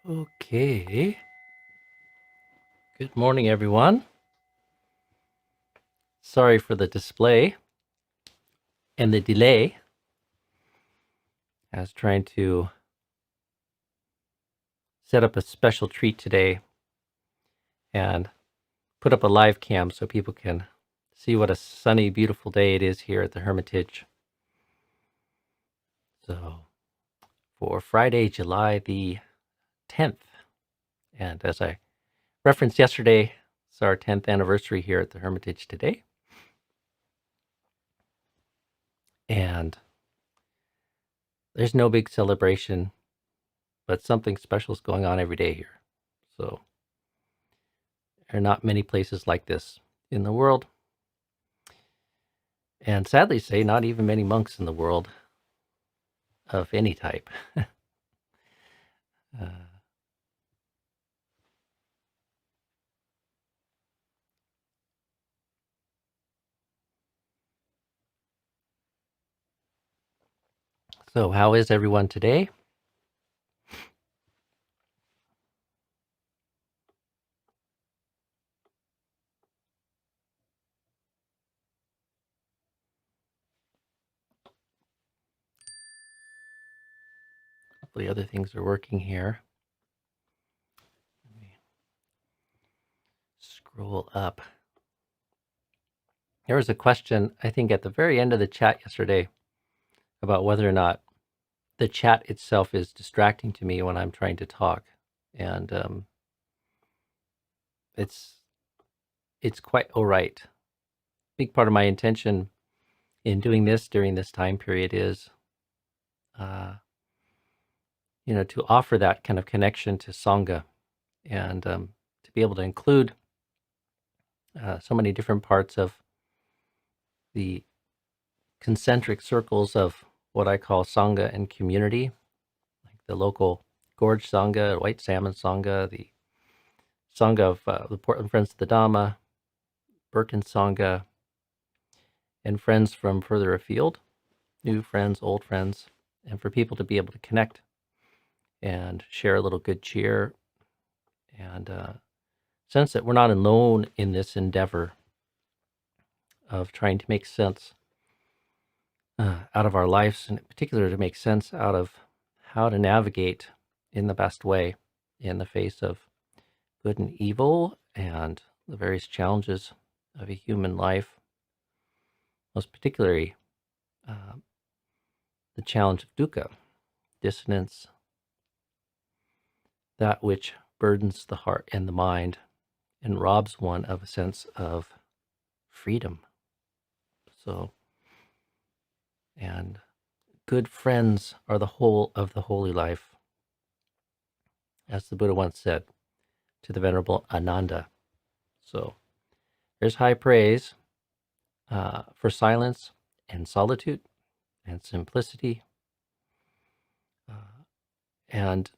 Okay. Good morning, everyone. Sorry for the display and the delay. I was trying to set up a special treat today and put up a live cam so people can see what a sunny, beautiful day it is here at the Hermitage. So, for Friday, July the 10th, and as I referenced yesterday, it's our 10th anniversary here at the Hermitage today. And there's no big celebration, but something special is going on every day here. So there are not many places like this in the world. And sadly say, not even many monks in the world of any type. uh, so how is everyone today? Hopefully other things are working here. Let me scroll up. There was a question, I think, at the very end of the chat yesterday about whether or not the chat itself is distracting to me when I'm trying to talk. And it's quite all right. Big part of my intention in doing this during this time period is to offer that kind of connection to Sangha and to be able to include so many different parts of the concentric circles of what I call Sangha and community, like the local Gorge Sangha, White Salmon Sangha, the Sangha of the Portland Friends of the Dharma, Birkin Sangha, and friends from further afield, new friends, old friends, and for people to be able to connect and share a little good cheer and sense that we're not alone in this endeavor of trying to make sense out of our lives, and in particular to make sense out of how to navigate in the best way in the face of good and evil and the various challenges of a human life, most particularly the challenge of dukkha, dissonance, that which burdens the heart and the mind and robs one of a sense of freedom. So, and good friends are the whole of the holy life, as the Buddha once said to the Venerable Ananda. So there's high praise for silence and solitude and simplicity. And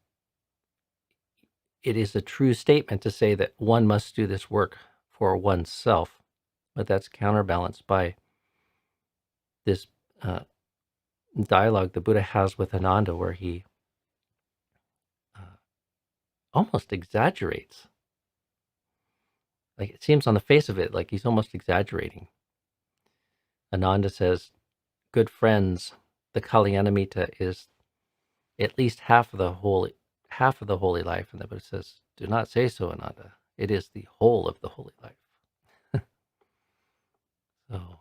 it is a true statement to say that one must do this work for oneself, but that's counterbalanced by this dialogue the Buddha has with Ananda, where he almost exaggerates. Like, it seems on the face of it like he's almost exaggerating. Ananda says, good friends, the Kalyanamitta is at least half of the holy life. And the Buddha says, do not say so, Ananda. It is the whole of the holy life. So,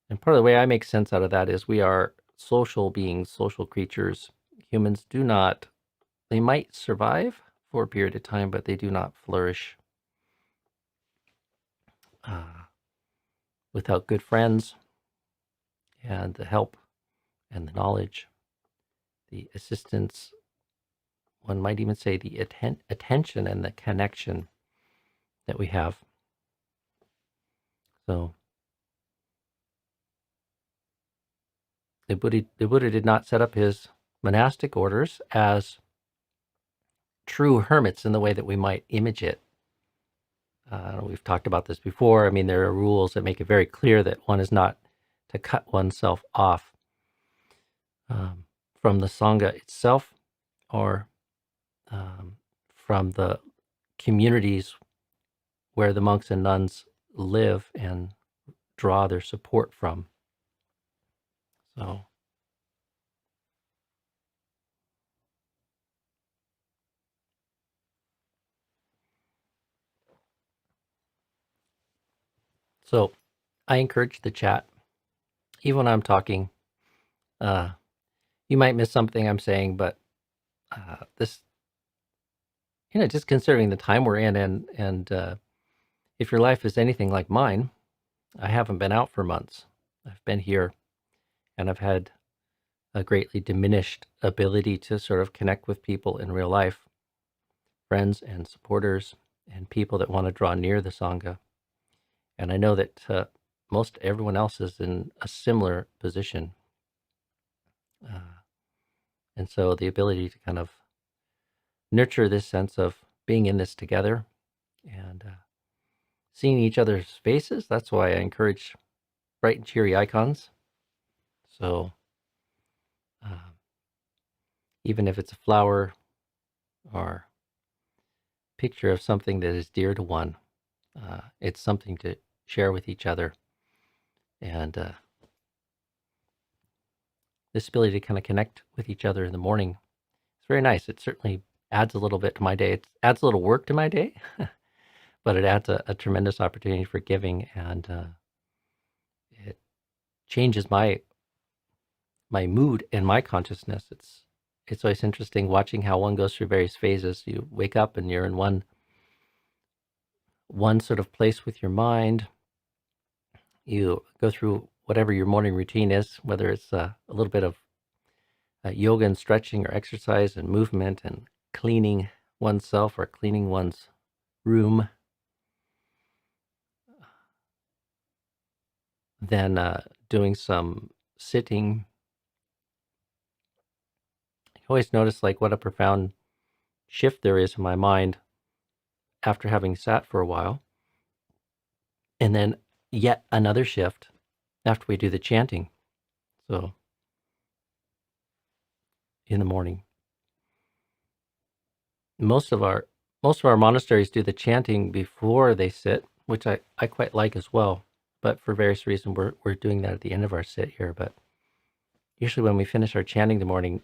and part of the way I make sense out of that is we are social beings, social creatures. Humans they might survive for a period of time, but they do not flourish without good friends and the help and the knowledge, the assistance, one might even say the attention and the connection that we have. So the Buddha did not set up his monastic orders as true hermits in the way that we might image it. We've talked about this before. I mean, there are rules that make it very clear that one is not to cut oneself off from the Sangha itself or um, from the communities where the monks and nuns live and draw their support from. So, so I encourage the chat. Even when I'm talking, uh, you might miss something I'm saying, but this, just considering the time we're in, and if your life is anything like mine, I haven't been out for months. I've been here, and I've had a greatly diminished ability to sort of connect with people in real life, friends and supporters, and people that want to draw near the Sangha. And I know that most everyone else is in a similar position. And so the ability to kind of nurture this sense of being in this together and seeing each other's faces, that's why I encourage bright and cheery icons. So even if it's a flower or picture of something that is dear to one, it's something to share with each other. And this ability to kind of connect with each other in the morning, it's very nice. It certainly adds a little bit to my day. It adds a little work to my day, but it adds a tremendous opportunity for giving, and it changes my mood and my consciousness. It's always interesting watching how one goes through various phases. You wake up and you're in one sort of place with your mind. You go through whatever your morning routine is, whether it's a little bit of yoga and stretching or exercise and movement and cleaning oneself or cleaning one's room, then doing some sitting. I always notice like what a profound shift there is in my mind after having sat for a while. And then yet another shift after we do the chanting. So in the morning, most of our monasteries do the chanting before they sit, which I quite like as well. But for various reasons, we're doing that at the end of our sit here. But usually when we finish our chanting in the morning,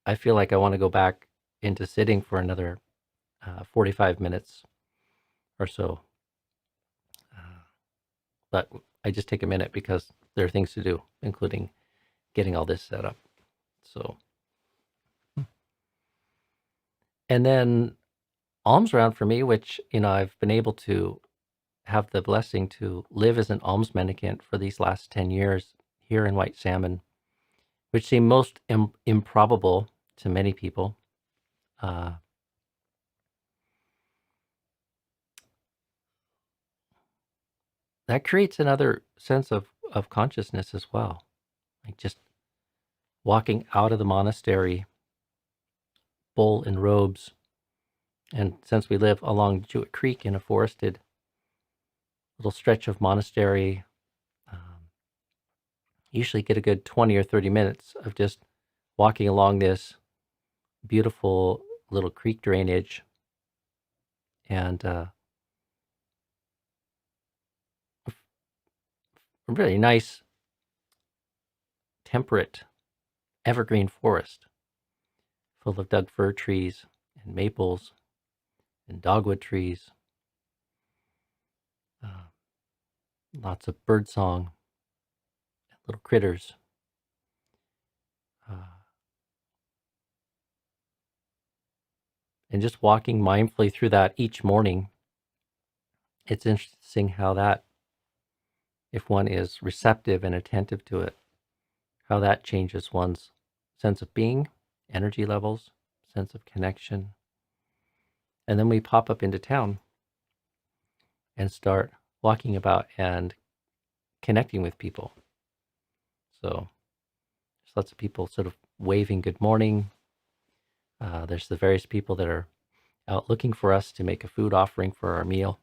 I feel like I want to go back into sitting for another 45 minutes or so. But I just take a minute because there are things to do, including getting all this set up. So, and then alms round for me, which, I've been able to have the blessing to live as an alms mendicant for these last 10 years here in White Salmon, which seemed most improbable to many people. That creates another sense of consciousness as well. Like just walking out of the monastery, full in robes, and since we live along Jewett Creek in a forested little stretch of monastery, usually get a good 20 or 30 minutes of just walking along this beautiful little creek drainage and a really nice, temperate, evergreen forest full of Doug fir trees and maples and dogwood trees. Lots of bird song, little critters. And just walking mindfully through that each morning, it's interesting how that, if one is receptive and attentive to it, how that changes one's sense of being, energy levels, sense of connection. And then we pop up into town and start walking about and connecting with people. So there's lots of people sort of waving good morning. There's the various people that are out looking for us to make a food offering for our meal,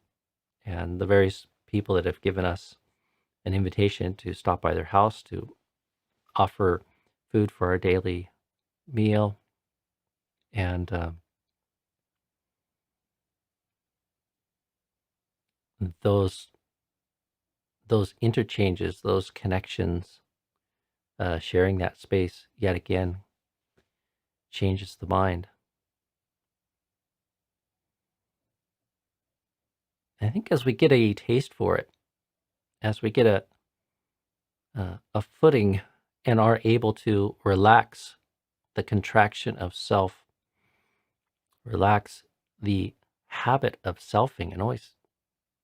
and the various people that have given us an invitation to stop by their house to offer food for our daily meal, and those those interchanges, those connections, sharing that space yet again changes the mind. I think as we get a taste for it, as we get a footing and are able to relax the contraction of self, relax the habit of selfing and always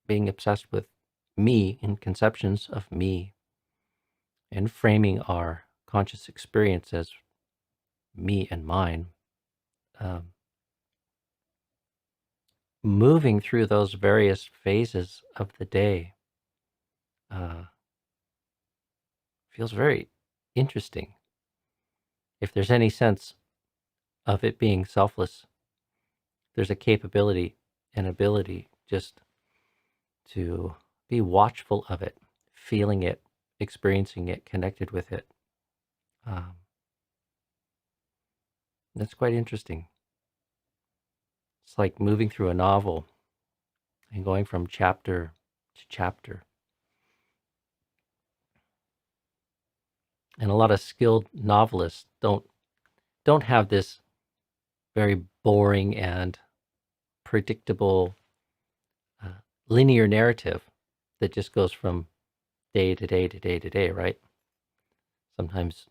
being obsessed with me and conceptions of me and framing our conscious experience as me and mine, um, moving through those various phases of the day uh, feels very interesting. If there's any sense of it being selfless, there's a capability and ability just to be watchful of it, feeling it, experiencing it, connected with it. Um, that's quite interesting. It's like moving through a novel and going from chapter to chapter. And a lot of skilled novelists don't have this very boring and predictable linear narrative that just goes from day to day to day to day, right? Sometimes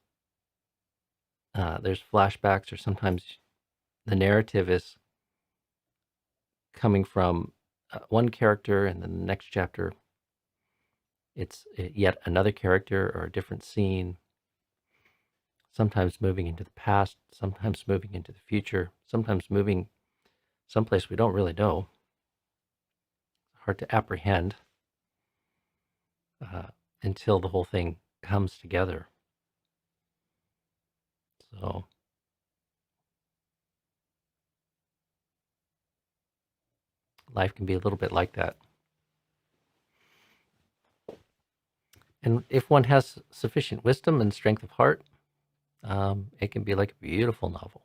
there's flashbacks, or sometimes the narrative is coming from one character, and then the next chapter it's yet another character or a different scene, sometimes moving into the past, sometimes moving into the future, sometimes moving someplace we don't really know. Hard to apprehend uh, until the whole thing comes together. So life can be a little bit like that. And if one has sufficient wisdom and strength of heart, it can be like a beautiful novel,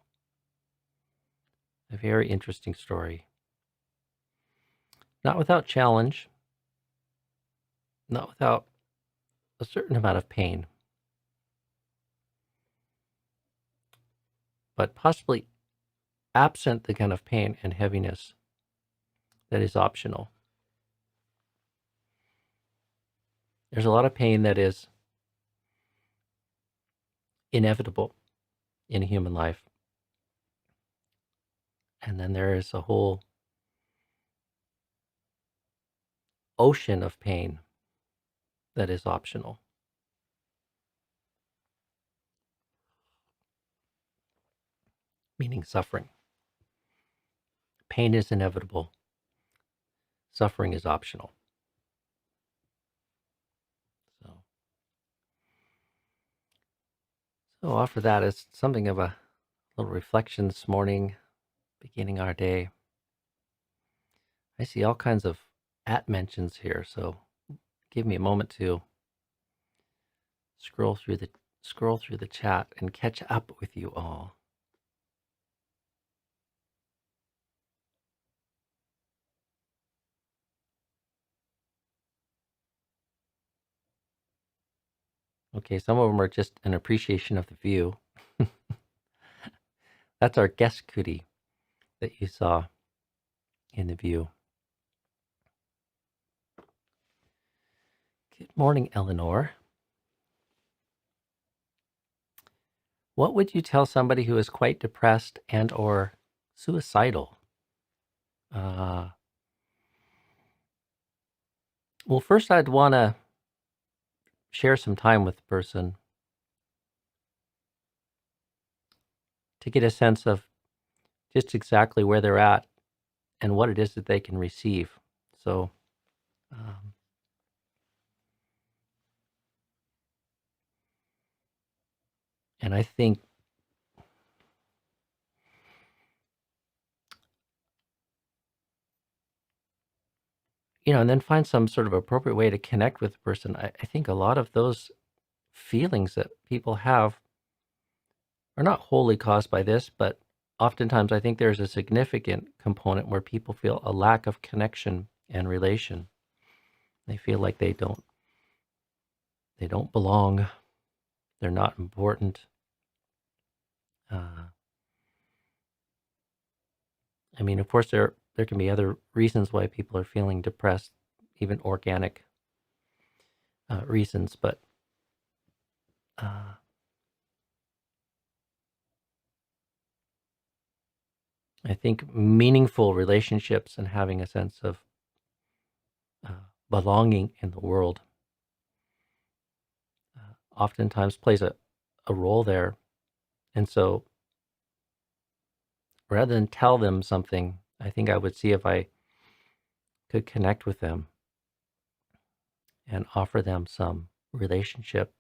a very interesting story. Not without challenge, not without a certain amount of pain, but possibly absent the kind of pain and heaviness that is optional. There's a lot of pain that is inevitable in human life. And then there is a whole ocean of pain that is optional, meaning suffering. Pain is inevitable, suffering is optional. So, so offer that as something of a little reflection this morning, beginning our day. I see all kinds of at mentions here, so give me a moment to scroll through the chat and catch up with you all. Okay, some of them are just an appreciation of the view. That's our guest cootie that you saw in the view. Good morning, Eleanor. What would you tell somebody who is quite depressed and or suicidal? Well, first I'd want to share some time with the person to get a sense of just exactly where they're at and what it is that they can receive. So, um, and I think, and then find some sort of appropriate way to connect with the person. I think a lot of those feelings that people have are not wholly caused by this, but oftentimes I think there's a significant component where people feel a lack of connection and relation. They feel like they don't belong. They're not important. I mean, of course, there can be other reasons why people are feeling depressed, even organic reasons, but uh, I think meaningful relationships and having a sense of belonging in the world oftentimes plays a role there. And so rather than tell them something, I think I would see if I could connect with them and offer them some relationship.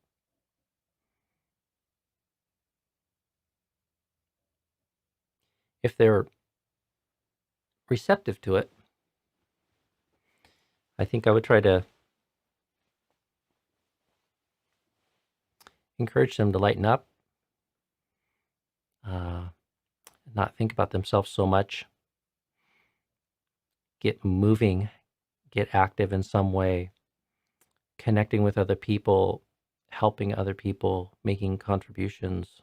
If they're receptive to it, I think I would try to encourage them to lighten up, not think about themselves so much, get moving, get active in some way, connecting with other people, helping other people, making contributions.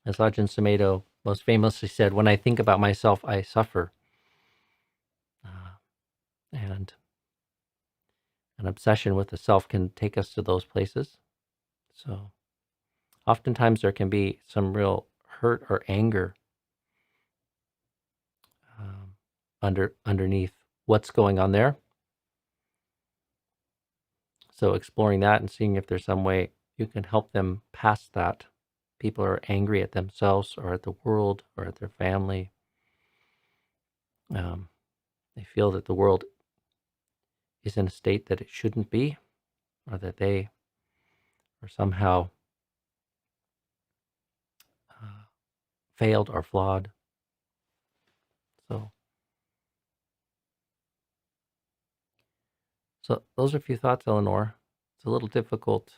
As Ajahn Sumedho most famously said, when I think about myself, I suffer. And an obsession with the self can take us to those places. So oftentimes there can be some real hurt or anger underneath what's going on there. So exploring that and seeing if there's some way you can help them past that. People are angry at themselves or at the world or at their family. They feel that the world is in a state that it shouldn't be, or that they are somehow failed or flawed. So those are a few thoughts, Eleanor. It's a little difficult to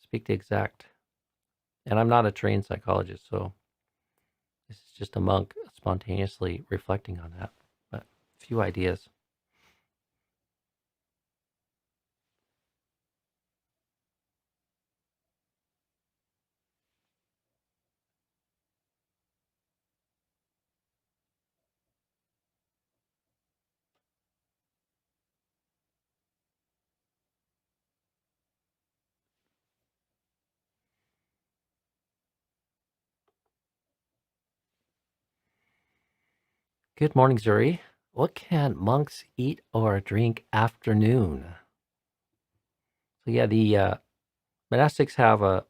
speak to exact, and I'm not a trained psychologist, so this is just a monk spontaneously reflecting on that. But a few ideas. Good morning, Zuri. What can monks eat or drink after noon? So yeah, the monastics have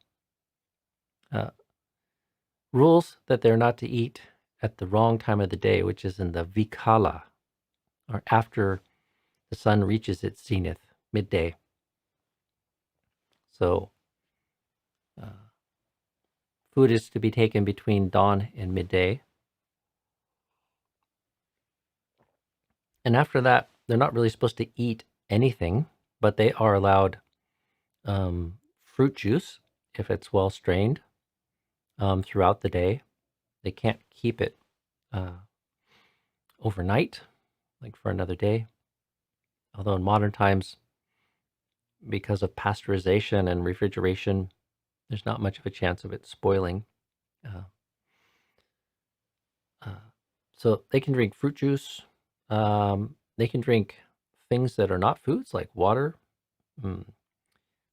rules that they're not to eat at the wrong time of the day, which is in the vikala, or after the sun reaches its zenith, midday. So food is to be taken between dawn and midday. And after that, they're not really supposed to eat anything, but they are allowed fruit juice if it's well strained throughout the day. They can't keep it overnight, like for another day. Although in modern times, because of pasteurization and refrigeration, there's not much of a chance of it spoiling. Uh, so they can drink fruit juice. They can drink things that are not foods, like water. Mm.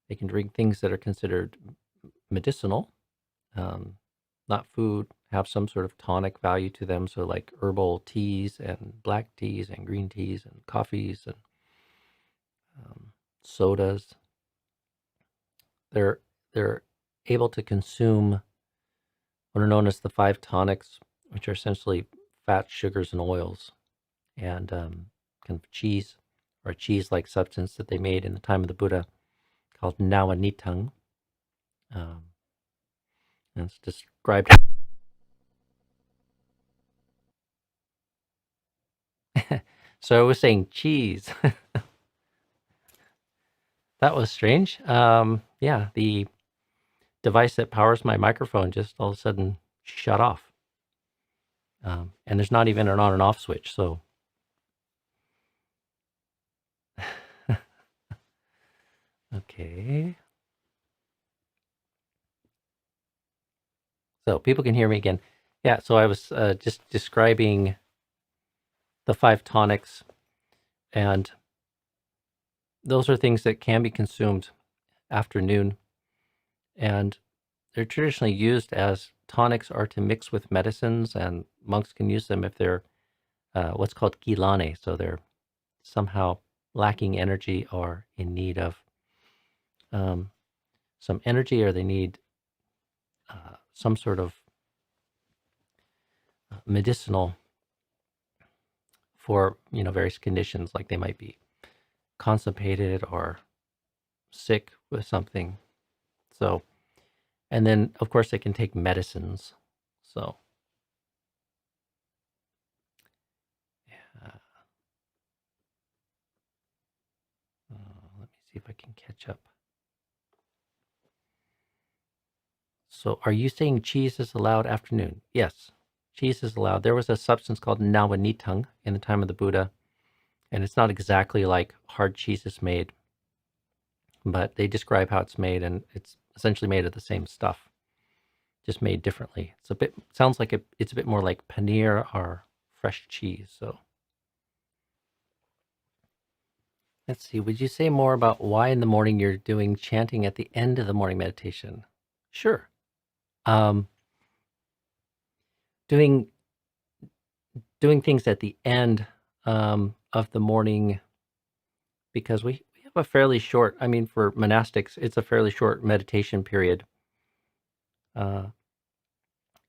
They can drink things that are considered medicinal, not food, have some sort of tonic value to them. So like herbal teas and black teas and green teas and coffees and sodas. They're able to consume what are known as the five tonics, which are essentially fats, sugars, and oils, and kind of cheese, or a cheese-like substance that they made in the time of the Buddha called nawanitang. And it's described. So I was saying cheese. That was strange. Yeah, the device that powers my microphone just all of a sudden shut off. And there's not even an on and off switch. So, okay. So people can hear me again. Yeah, so I was just describing the five tonics, and those are things that can be consumed after noon. And they're traditionally used as tonics or to mix with medicines, and monks can use them if they're what's called gilane. So they're somehow lacking energy or in need of um, some energy, or they need some sort of medicinal for various conditions, like they might be constipated or sick with something. So, and then of course they can take medicines. So, uh, let me see if I can catch up. So, are you saying cheese is allowed afternoon? Yes, cheese is allowed. There was a substance called nawanitang in the time of the Buddha, and it's not exactly like hard cheese is made, but they describe how it's made, and it's essentially made of the same stuff, just made differently. It's a bit sounds like it's a bit more like paneer or fresh cheese. So let's see. Would you say more about why in the morning you're doing chanting at the end of the morning meditation? Sure. Um, doing doing things at the end of the morning, because we have a fairly short. I mean, for monastics, it's a fairly short meditation period. And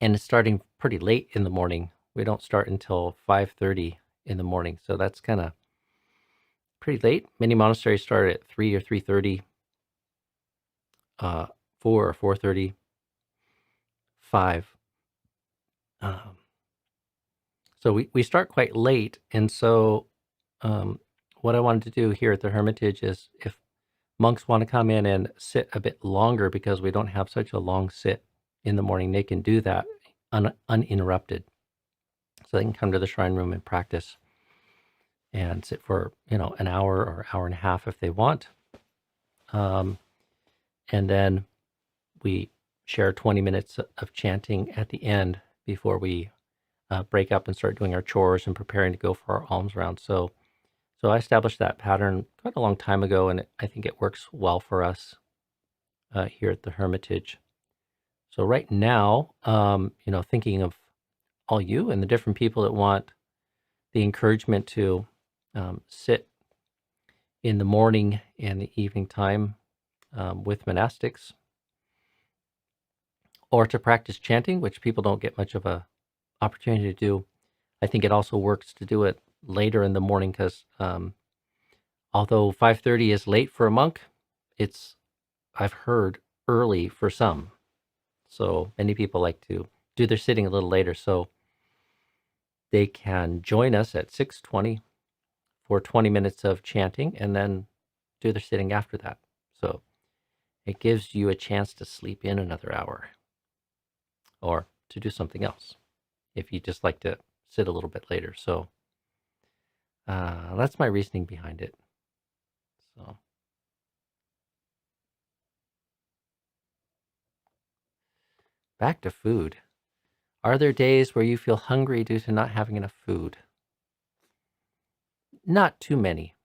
it's starting pretty late in the morning. We don't start until 5:30 in the morning, so that's kind of pretty late. Many monasteries start at 3 or 3:30, 4 or 4:30, 5. Um, so we start quite late, and so um, what I wanted to do here at the Hermitage is, if monks want to come in and sit a bit longer because we don't have such a long sit in the morning, they can do that uninterrupted. So they can come to the shrine room and practice and sit for an hour or hour and a half if they want, um, and then we share 20 minutes of chanting at the end before we break up and start doing our chores and preparing to go for our alms round. So I established that pattern quite a long time ago, and I think it works well for us here at the Hermitage. So right now, thinking of all you and the different people that want the encouragement to sit in the morning and the evening time with monastics, or to practice chanting, which people don't get much of a opportunity to do. I think it also works to do it later in the morning, because although 5:30 is late for a monk, it's, I've heard, early for some. So many people like to do their sitting a little later, so they can join us at 6:20 for 20 minutes of chanting and then do their sitting after that. So it gives you a chance to sleep in another hour or to do something else if you just like to sit a little bit later. So that's my reasoning behind it. So back to food. Are there days where you feel hungry due to not having enough food? Not too many.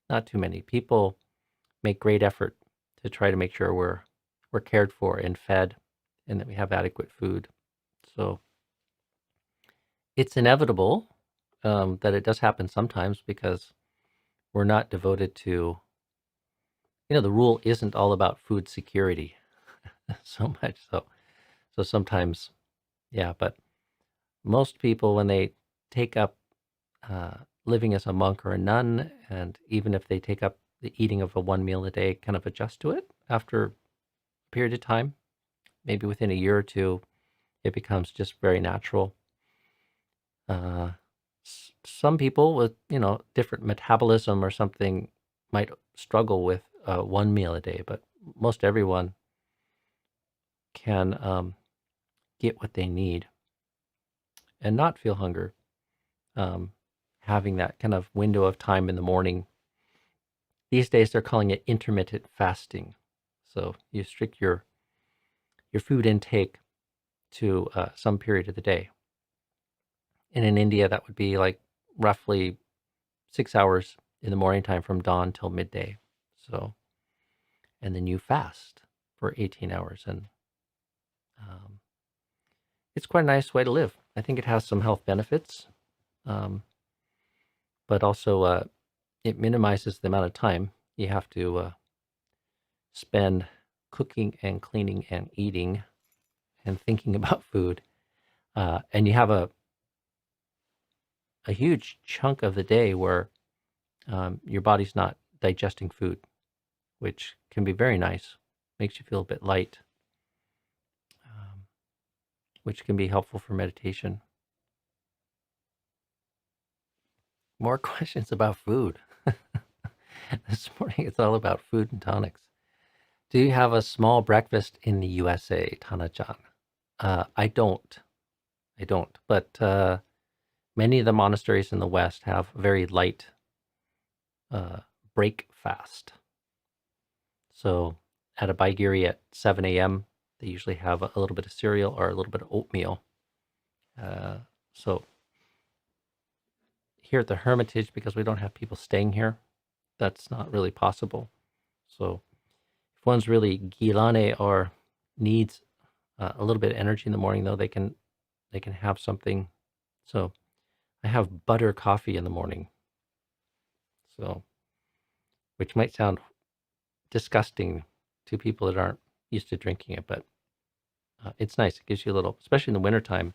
Not too many. People make great effort to try to make sure we're cared for and fed, and that we have adequate food. So it's inevitable that it does happen sometimes, because we're not devoted to, the rule isn't all about food security so much. So sometimes, yeah, but most people, when they take up uh, living as a monk or a nun, and even if they take up the eating of a one meal a day, kind of adjust to it after a period of time. Maybe within a year or two, it becomes just very natural. Uh, some people with different metabolism or something might struggle with one meal a day, but most everyone can get what they need and not feel hunger. Um, having that kind of window of time in the morning. These days they're calling it intermittent fasting. So you restrict your food intake to some period of the day. And in India, that would be like roughly 6 hours in the morning time from dawn till midday. So, and then you fast for 18 hours. And um, it's quite a nice way to live. I think it has some health benefits, but also it minimizes the amount of time you have to spend cooking and cleaning and eating and thinking about food. And you have a huge chunk of the day where your body's not digesting food, which can be very nice. Makes you feel a bit light, which can be helpful for meditation. More questions about food. This morning it's all about food and tonics. Do you have a small breakfast in the USA, Tana-chan? I don't. But many of the monasteries in the West have very light break fast. So at a baigiri at 7 a.m., they usually have a little bit of cereal or a little bit of oatmeal. So here at the Hermitage, because we don't have people staying here, that's not really possible. So if one's really gilane or needs a little bit of energy in the morning, though, they can have something. So I have butter coffee in the morning. So, which might sound disgusting to people that aren't used to drinking it, but it's nice. It gives you a little, especially in the wintertime,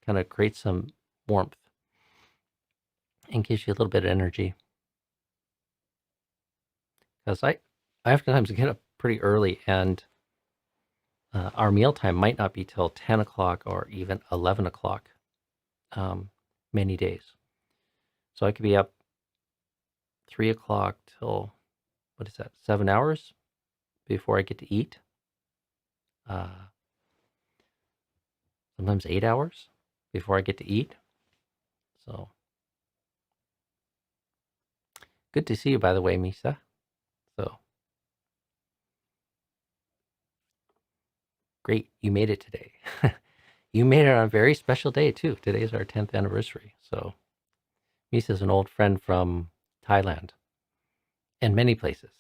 kind of creates some warmth and gives you a little bit of energy. Because I oftentimes get up pretty early, and our mealtime might not be till 10 o'clock or even 11 o'clock many days. So I could be up 3 o'clock till, 7 hours before I get to eat. Sometimes 8 hours before I get to eat. So good to see you, by the way, Misa. So great, you made it today. You made it on a very special day too. Today is our 10th anniversary. So Misa is an old friend from Thailand and many places.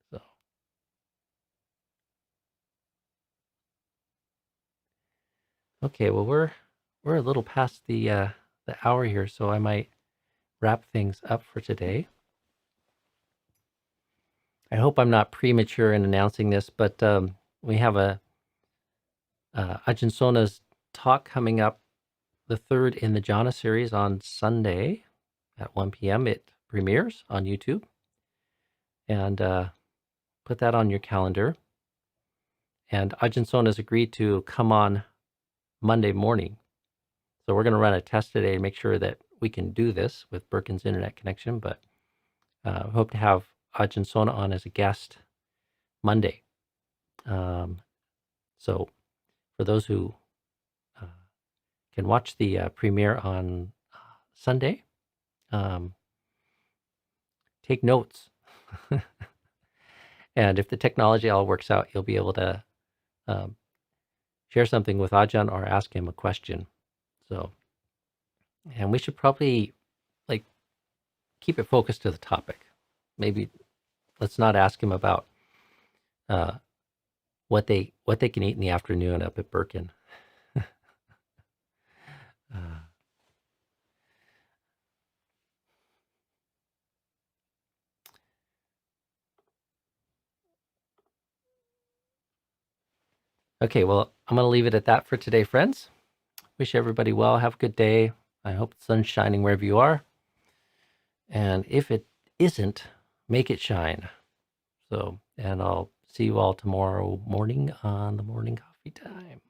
So okay, well we're a little past the hour here, so I might wrap things up for today. I hope I'm not premature in announcing this, but we have a Ajahn Sona's talk coming up, the third in the Jhana series on Sunday at 1 p.m. It premieres on YouTube. And put that on your calendar. And Ajahn Sona has agreed to come on Monday morning. So we're going to run a test today to make sure that we can do this with Birkin's internet connection. But we hope to have Ajahn Sona on as a guest Monday. So for those who can watch the premiere on Sunday, take notes. And if the technology all works out, you'll be able to share something with Ajahn or ask him a question. So, and we should probably keep it focused to the topic. Maybe let's not ask him about what they can eat in the afternoon up at Birkin. Okay, well, I'm going to leave it at that for today, friends. Wish everybody well. Have a good day. I hope the sun's shining wherever you are. And if it isn't, make it shine. So, and I'll see you all tomorrow morning on the morning coffee time.